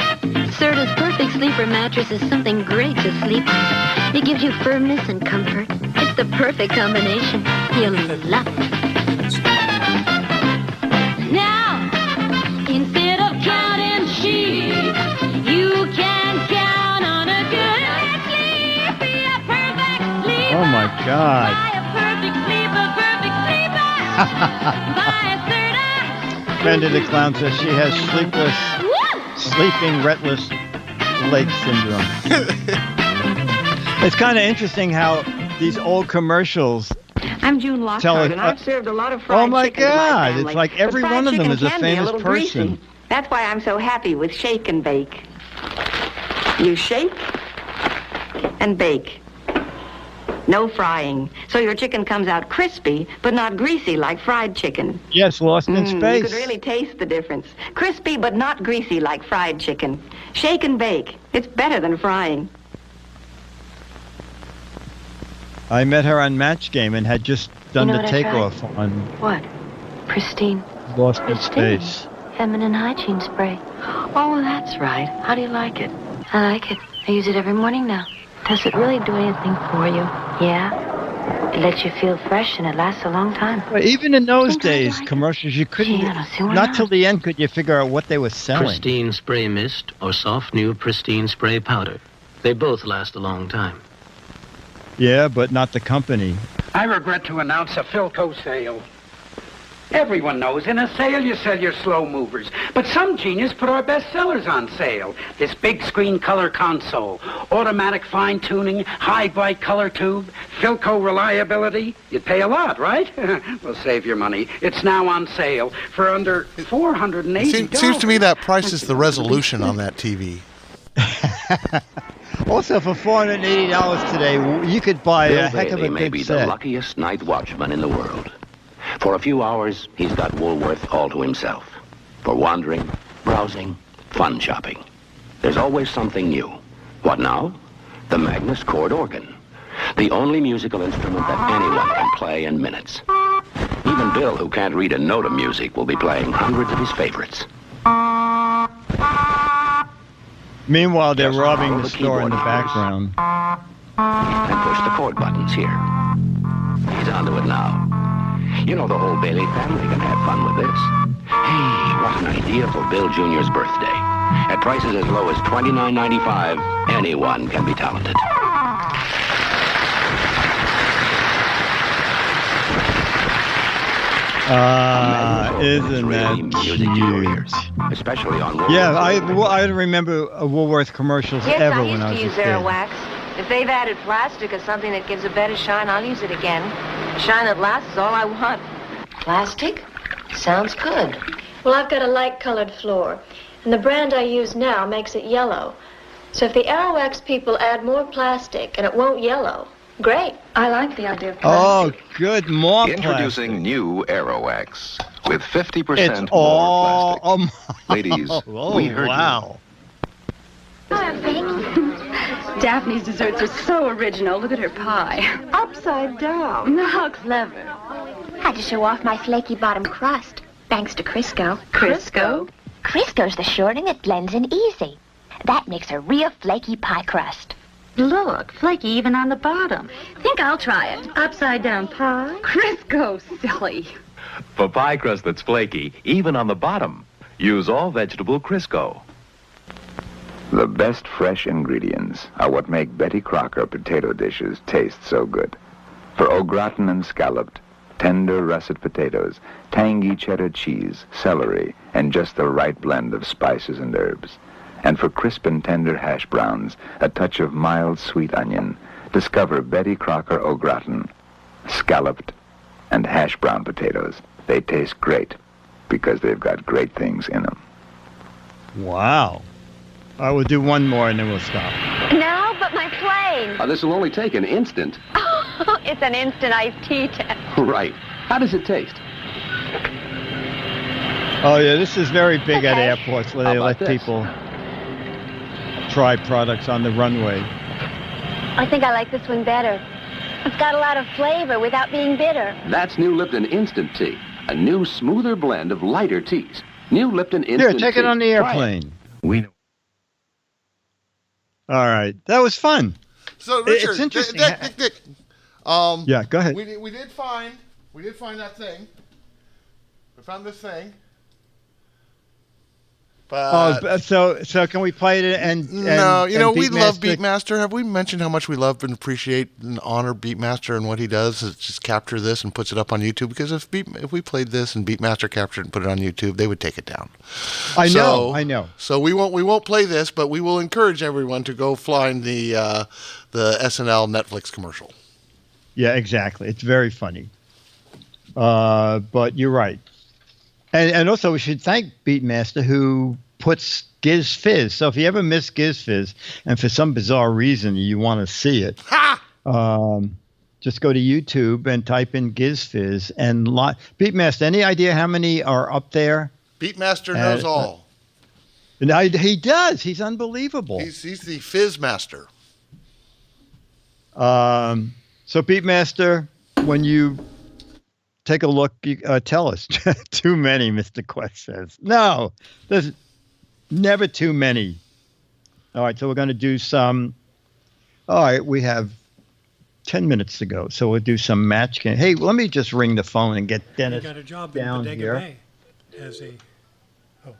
Serta's Perfect Sleeper mattress is something great to sleep on. It gives you firmness and comfort. It's the perfect combination. You'll love it. Now, instead of counting sheep, you can count on a good sleep. Be a perfect sleeper. Oh my God. Buy a perfect sleeper, perfect sleeper. Buy a Serta. Brenda the Clown says she has sleeping restless leg syndrome. It's kind of interesting how these old commercials. I'm June Lockhart, and I've served a lot of fried Oh my chicken to my God! family. It's like every But fried one of them chicken is a can be famous little person. greasy. That's why I'm so happy with shake and bake. You shake and bake. No frying. So your chicken comes out crispy, but not greasy like fried chicken. Yes, Lost in You Space. could really taste the difference. Crispy, but not greasy like fried chicken. Shake and bake. It's better than frying. I met her on Match Game and had just done You know the what I takeoff on What? Pristine. Lost in Pristine. Space. Feminine hygiene spray. Oh, that's right. How do you like it? I like it. I use it every morning now. Does it really do anything for you? Yeah. It lets you feel fresh and it lasts a long time. But even in those Sometimes I days, like it. commercials, you couldn't, Yeah, I don't see why not not. till the end could you figure out what they were selling. Pristine Spray Mist or soft new Pristine Spray Powder. They both last a long time. Yeah, but not the company. I regret to announce a Philco sale. Everyone knows in a sale you sell your slow movers. But some genius put our best sellers on sale. This big screen color console, automatic fine tuning, high bright color tube, Philco reliability. You'd pay a lot, right? Well, save your money. It's now on sale for under $480. Seems to me that price is the resolution on that TV. Also, for $480 today, you could buy Bill a heck of Bailey a may good be set. the luckiest night watchman in the world. For a few hours, he's got Woolworth all to himself. For wandering, browsing, fun shopping. There's always something new. What now? The Magnus chord organ. The only musical instrument that anyone can play in minutes. Even Bill, who can't read a note of music, will be playing hundreds of his favorites. Meanwhile, they're Just robbing follow the the store in the keyboard background. And push the chord buttons here. He's onto it now. You know the whole Bailey family can have fun with this. Hey, what an idea for Bill Jr.'s birthday. At prices as low as $29.95, anyone can be talented. Isn't that cute? Especially on Woolworth. Yeah, I remember Woolworth commercials Yes, ever I when used I to was a use kid. Aerowax. If they've added plastic or something that gives a better shine, I'll use it again. Shine that lasts is all I want. Plastic? Sounds good. Well, I've got a light-colored floor, and the brand I use now makes it yellow. So if the Aerowax people add more plastic and it won't yellow, great. I like the idea of Oh, good, more Introducing new Aerowax with 50% It's more all plastic. Ladies, oh, we heard wow. Daphne's desserts are so original. Look at her pie. Upside down. How clever. Had to show off my flaky bottom crust, thanks to Crisco. Crisco? Crisco's the shortening that blends in easy. That makes a real flaky pie crust. Look, flaky even on the bottom. Think I'll try it. Upside down pie? Crisco, silly. For pie crust that's flaky, even on the bottom, use all vegetable Crisco. The best fresh ingredients are what make Betty Crocker potato dishes taste so good. For au gratin and scalloped, tender russet potatoes, tangy cheddar cheese, celery, and just the right blend of spices and herbs. And for crisp and tender hash browns, a touch of mild sweet onion, discover Betty Crocker au gratin, scalloped, and hash brown potatoes. They taste great because they've got great things in them. Wow. I will do one more and then we'll stop. No, but my plane. This will only take an instant. Oh, it's an instant iced tea test. Right. How does it taste? Oh, yeah, this is very big at Okay. airports where they How let about this? people try products on the runway. I think I like this one better. It's got a lot of flavor without being bitter. That's New Lipton Instant Tea. A new, smoother blend of lighter teas. New Lipton Instant Tea. Here, take it on the Try it. airplane. We know. All right. That was fun. So Richard, It's interesting. Dick. Yeah, go ahead. We did find that thing. We found this thing. But So can we play it and no, we love Beatmaster? Beatmaster. Have we mentioned how much we love and appreciate and honor Beatmaster and what he does is just capture this and puts it up on YouTube? Because if we played this and Beatmaster captured it and put it on YouTube, they would take it down. I know. So we won't play this, but we will encourage everyone to go find the SNL Netflix commercial. Yeah, exactly. It's very funny. But you're right. And also we should thank Beatmaster who puts Giz Fiz. So if you ever miss Giz Fiz and for some bizarre reason you want to see it, just go to YouTube and type in Giz Fiz and Beatmaster. Any idea how many are up there? Beatmaster knows all. He does. He's unbelievable. He's the Fizz master. So Beatmaster, when you take a look, tell us. Too many, Mr. Quest says. No, there's never too many. All right, so we're going to do some. All right, we have 10 minutes to go, so we'll do some match game. Hey, let me just ring the phone and get Dennis You got a job down in Bodega here. Bay as a. Oh.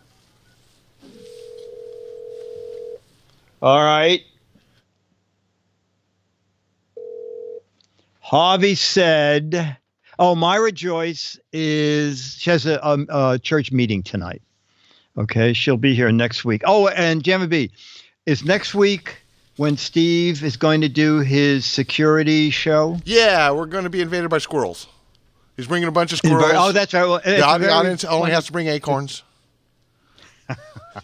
All right. Harvey said, "Oh, Myra Joyce she has a church meeting tonight. Okay, she'll be here next week. Oh, and Gemma B, is next week when Steve is going to do his security show? Yeah, we're going to be invaded by squirrels. He's bringing a bunch of squirrels. Oh, that's right. Well, the audience only has to bring acorns.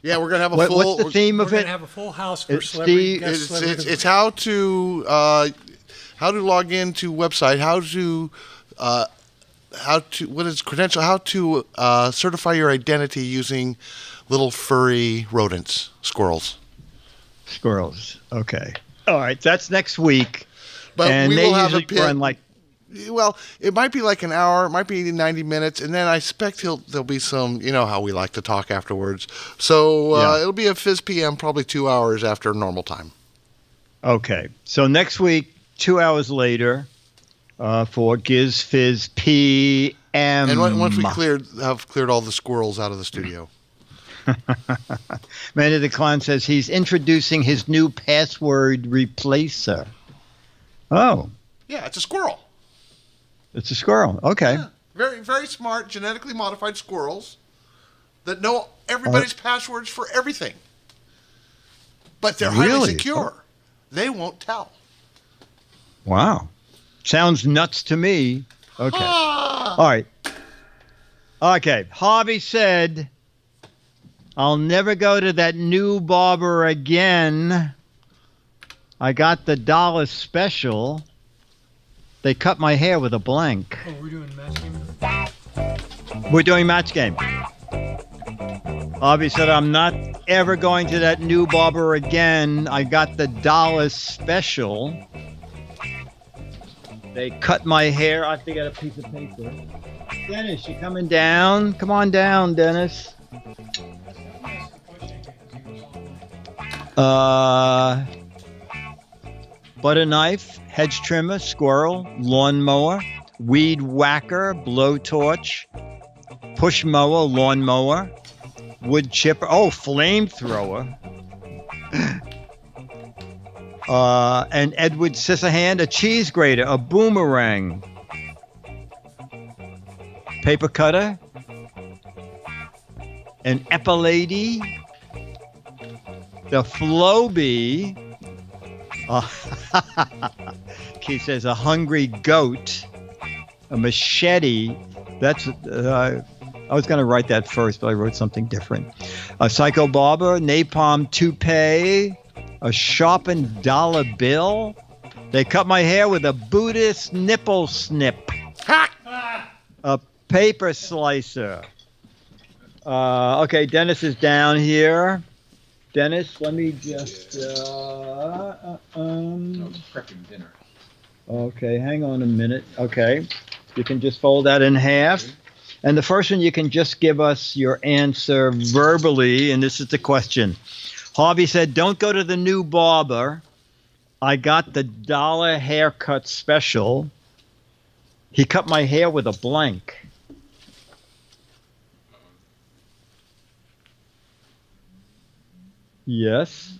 Yeah, we're going to have a full. What's the theme of We're it? going to have a full house for celebrity guest celebrities. It's how to log into website, how to certify your identity using little furry rodents, squirrels. Squirrels. Okay. All right. That's next week. But and we they will have a usually run like. Well, it might be like an hour, it might be 90 minutes, and then I expect there'll be some, you know how we like to talk afterwards. So it'll be a Fizz PM, probably 2 hours after normal time. Okay. So next week, 2 hours later, for Giz Fiz PM. And once we have cleared all the squirrels out of the studio. Manny the Clown says he's introducing his new password replacer. Oh. Yeah, it's a squirrel. It's a squirrel. Okay. Yeah. Very, very smart, genetically modified squirrels that know everybody's passwords for everything. But they're highly secure. Oh. They won't tell. Wow. Sounds nuts to me. Okay. All right. Okay. Harvey said, I'll never go to that new barber again. I got the $1 special. They cut my hair with a blank. Oh, we're doing match game? We're doing match game. Harvey said, I'm not ever going to that new barber again. I got the $1 special. They cut my hair. I have to get a piece of paper. Dennis, you coming down? Come on down, Dennis. Butter knife, hedge trimmer, squirrel, lawnmower, weed whacker, blowtorch, push mower, lawnmower, wood chipper, flamethrower, And Edward Scissorhand, a cheese grater, a boomerang, paper cutter, an epilady, the Floby. Keith says a hungry goat, a machete. That's I was going to write that first, but I wrote something different. A psycho barber, napalm toupee, a sharpened dollar bill. They cut my hair with a Buddhist nipple snip. A paper slicer. Okay, Dennis is down here. Dennis, let me just... prepping dinner. Okay, hang on a minute. Okay, you can just fold that in half. And the first one, you can just give us your answer verbally, and this is the question. Harvey said, don't go to the new barber. I got the $1 haircut special. He cut my hair with a blank. Yes.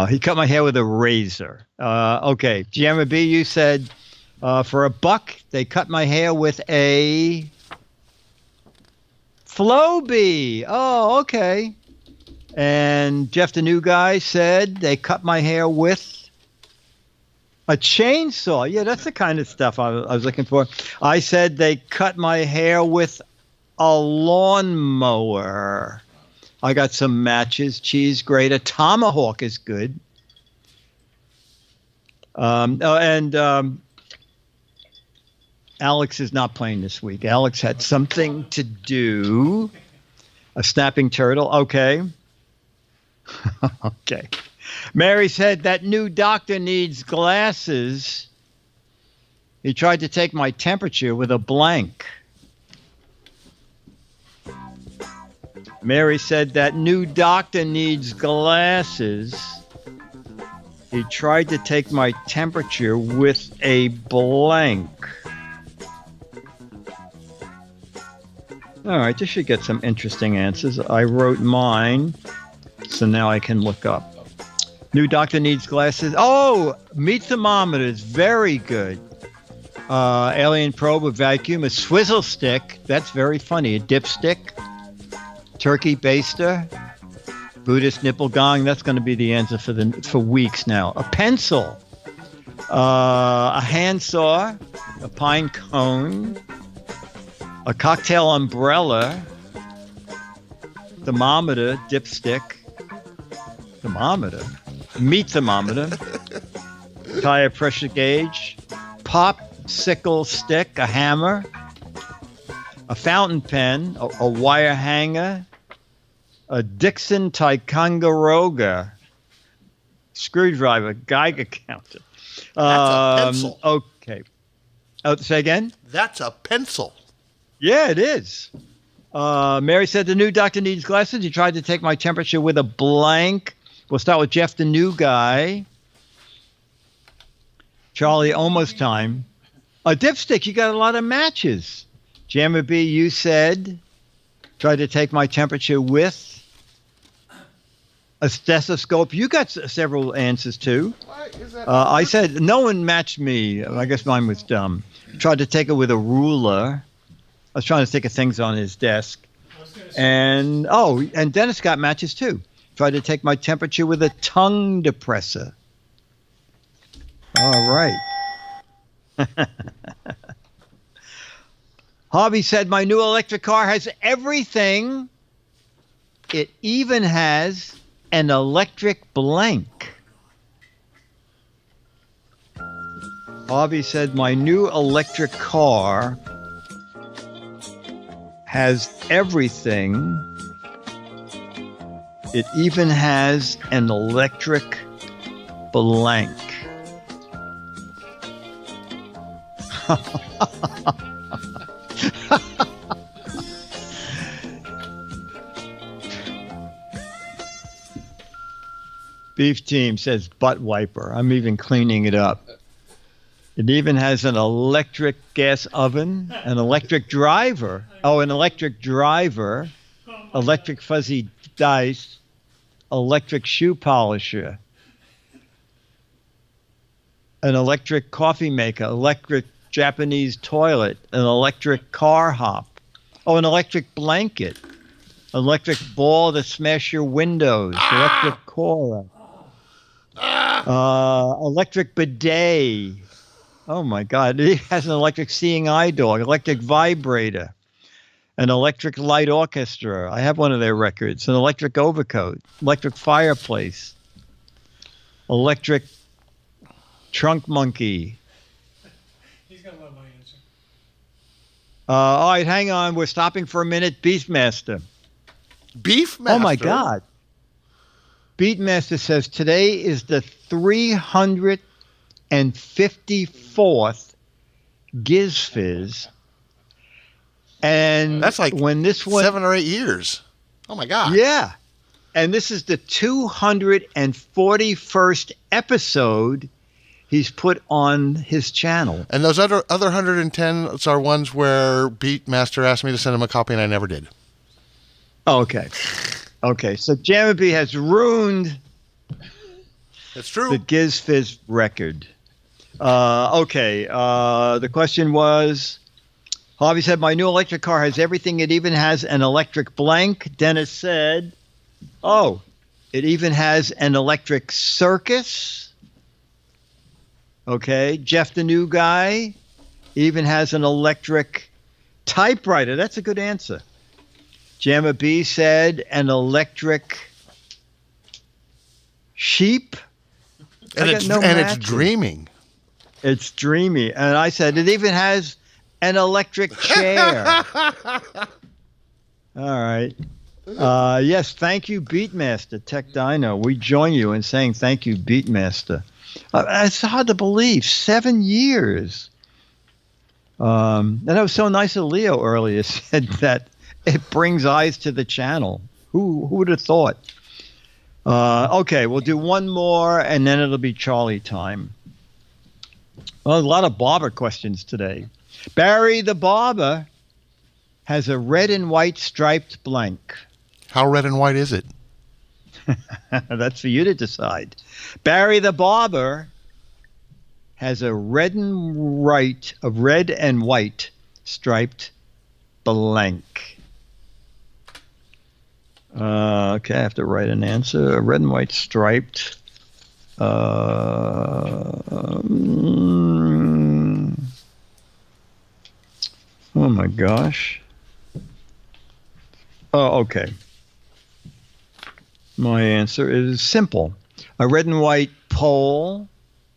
He cut my hair with a razor. Okay. Giamma B, you said for $1, they cut my hair with a Floby. Oh, okay. And Jeff, the new guy, said they cut my hair with a chainsaw. Yeah, that's the kind of stuff I was looking for. I said they cut my hair with a lawnmower. I got some matches. Cheese grater. Tomahawk is good. Alex is not playing this week. Alex had something to do. A snapping turtle. Okay. Okay. Mary said that new doctor needs glasses. He tried to take my temperature with a blank. Mary said that new doctor needs glasses. He tried to take my temperature with a blank. All right, this should get some interesting answers. I wrote mine, so now I can look up. New doctor needs glasses. Oh, meat thermometers, very good. Alien probe, a vacuum, a swizzle stick. That's very funny. A dipstick. Turkey baster, Buddhist nipple gong. That's going to be the answer for weeks now. A pencil, a handsaw, a pine cone, a cocktail umbrella, thermometer, dipstick, thermometer, meat thermometer, tire pressure gauge, popsicle stick, a hammer, a fountain pen, a wire hanger, a Dixon Ticonderoga screwdriver, Geiger counter. That's a pencil. Okay. Say again? That's a pencil. Yeah, it is. Mary said the new doctor needs glasses. He tried to take my temperature with a blank. We'll start with Jeff, the new guy. Charlie, almost time. A dipstick. You got a lot of matches. Jammer B, you said, tried to take my temperature with a stethoscope. You got several answers, too. I said, no one matched me. I guess mine was dumb. Tried to take it with a ruler. I was trying to think of things on his desk. And Dennis got matches, too. Tried to take my temperature with a tongue depressor. All right. Harvey said, my new electric car has everything. It even has an electric blank. Harvey said, my new electric car has everything. It even has an electric blank. Beef Team says butt wiper. I'm even cleaning it up. It even has an electric gas oven, an electric driver. Oh, an electric driver. electric fuzzy dice, electric shoe polisher, an electric coffee maker, electric Japanese toilet, an electric car hop, an electric blanket, electric ball to smash your windows, electric cola, electric bidet. Oh my God, it has an electric seeing eye dog, electric vibrator, an electric light orchestra. I have one of their records, an electric overcoat, electric fireplace, electric trunk monkey. He's going to love my answer. All right, hang on. We're stopping for a minute. Beefmaster. Beefmaster? Oh, my God. Beatmaster says today is the 354th Giz Fiz. And that's like when this one, 7 or 8 years. Oh, my God. Yeah. And this is the 241st episode he's put on his channel. And those other 110 are ones where Beatmaster asked me to send him a copy, and I never did. Oh, okay. Okay, so Jamabee has ruined That's true. the Giz Fiz record. The question was, Harvey said, my new electric car has everything. It even has an electric blank. Dennis said, oh, it even has an electric circus. Okay, Jeff the new guy even has an electric typewriter. That's a good answer. Jamma B said an electric sheep. And it's dreaming. It's dreamy. And I said it even has an electric chair. All right. Yes, thank you, Beatmaster, Tech Dino. We join you in saying thank you, Beatmaster. It's hard to believe. 7 years. And that was so nice of Leo earlier said that it brings eyes to the channel. Who would have thought? Okay, we'll do one more, and then it'll be Charlie time. Well, a lot of barber questions today. Barry the barber has a red and white striped blank. How red and white is it? That's for you to decide. Barry the barber has a red and white striped blank. Okay, I have to write an answer. A red and white striped. Oh my gosh. Oh, okay. My answer is simple. A red and white pole,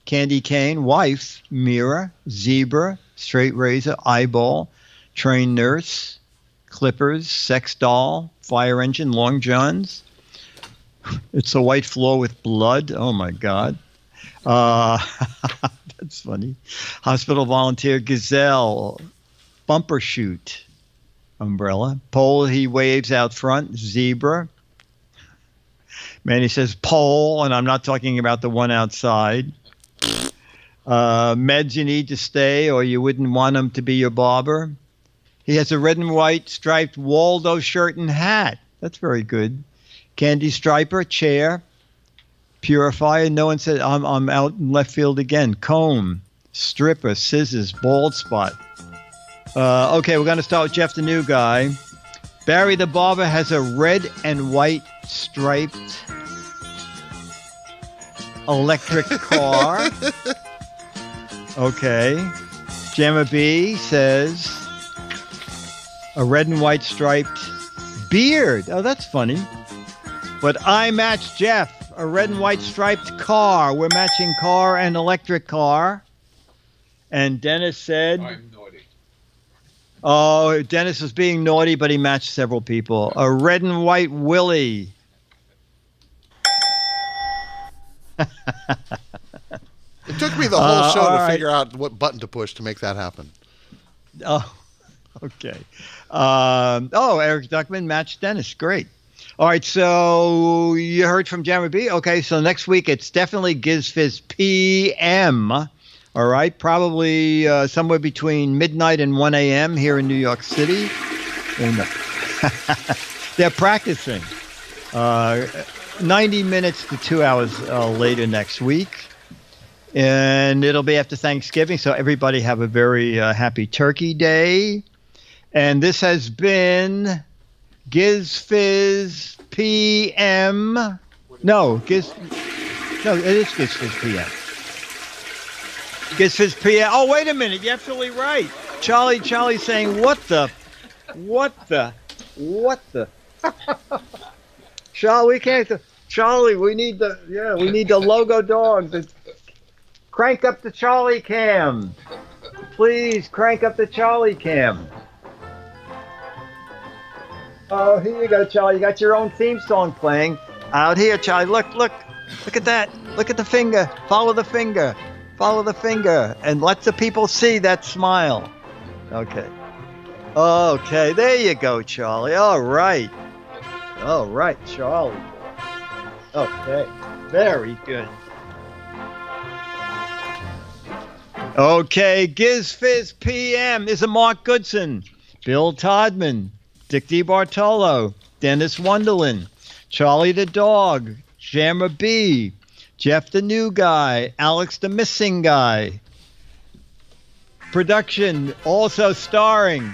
candy cane, wife, mirror, zebra, straight razor, eyeball, trained nurse, clippers, sex doll, fire engine, long johns. It's a white floor with blood. Oh, my God. That's funny. Hospital volunteer, gazelle, bumper chute, umbrella, pole he waves out front, zebra. Manny says pole, and I'm not talking about the one outside. Meds you need to stay, or you wouldn't want him to be your barber. He has a red and white striped Waldo shirt and hat. That's very good. Candy striper, chair, purifier. No one said I'm out in left field again. Comb, stripper, scissors, bald spot. Okay, we're going to start with Jeff the new guy. Barry the barber has a red and white striped electric car. Okay. Jamma B says a red and white striped beard. Oh, that's funny. But I match Jeff. A red and white striped car. We're matching car and electric car. And Dennis said... I'm naughty. Oh, Dennis was being naughty, but he matched several people. A red and white Willie. It took me the whole show to right. figure out what button to push to make that happen. Oh, okay. Eric Duckman matched Dennis. Great. All right, so you heard from Jammer B. Okay, so next week it's definitely Giz Fiz PM. All right, probably somewhere between midnight and 1 a.m. here in New York City. They're practicing. 90 minutes to 2 hours later next week. And it'll be after Thanksgiving, so everybody have a very happy Turkey Day. And this has been GizFiz PM. No, it is GizFiz PM. GizFiz PM. Oh, wait a minute. You're absolutely right. Charlie saying, what the? Charlie, we need the logo dog. Crank up the Charlie cam. Please crank up the Charlie cam. Oh, here you go, Charlie. You got your own theme song playing. Out here, Charlie. Look at that. Look at the finger. Follow the finger. And let the people see that smile. Okay, there you go, Charlie. All right, Charlie. Okay, very good. Okay, GizFiz PM is a Mark Goodson, Bill Todman, Dick DeBartolo, Dennis Wonderland, Charlie the Dog, Jammer B, Jeff the New Guy, Alex the Missing Guy. Production also starring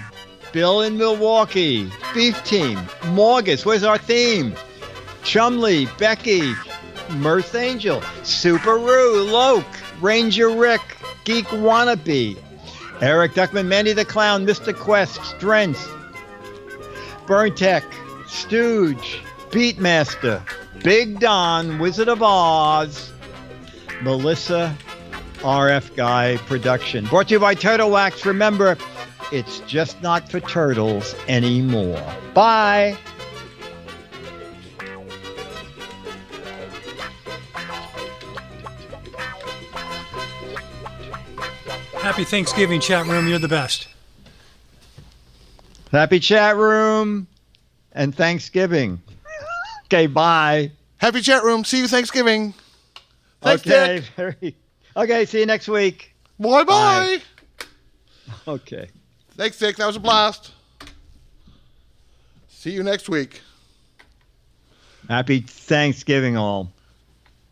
Bill in Milwaukee, Beef Team, Morgus, where's our theme? Chumley, Becky, Mirth Angel, Superoo, Loke, Ranger Rick, Geek Wannabe, Eric Duckman, Mandy the Clown, Mr. Quest, Strength, Burntech, Stooge, Beatmaster, Big Don, Wizard of Oz, Melissa, RF Guy Production. Brought to you by Turtle Wax. Remember, it's just not for turtles anymore. Bye. Happy Thanksgiving, chat room. You're the best. Happy chat room and Thanksgiving. Okay, bye. Happy chat room. See you Thanksgiving. Thanks, Dick. Okay, see you next week. Bye-bye. Okay. Thanks, Dick. That was a blast. See you next week. Happy Thanksgiving, all.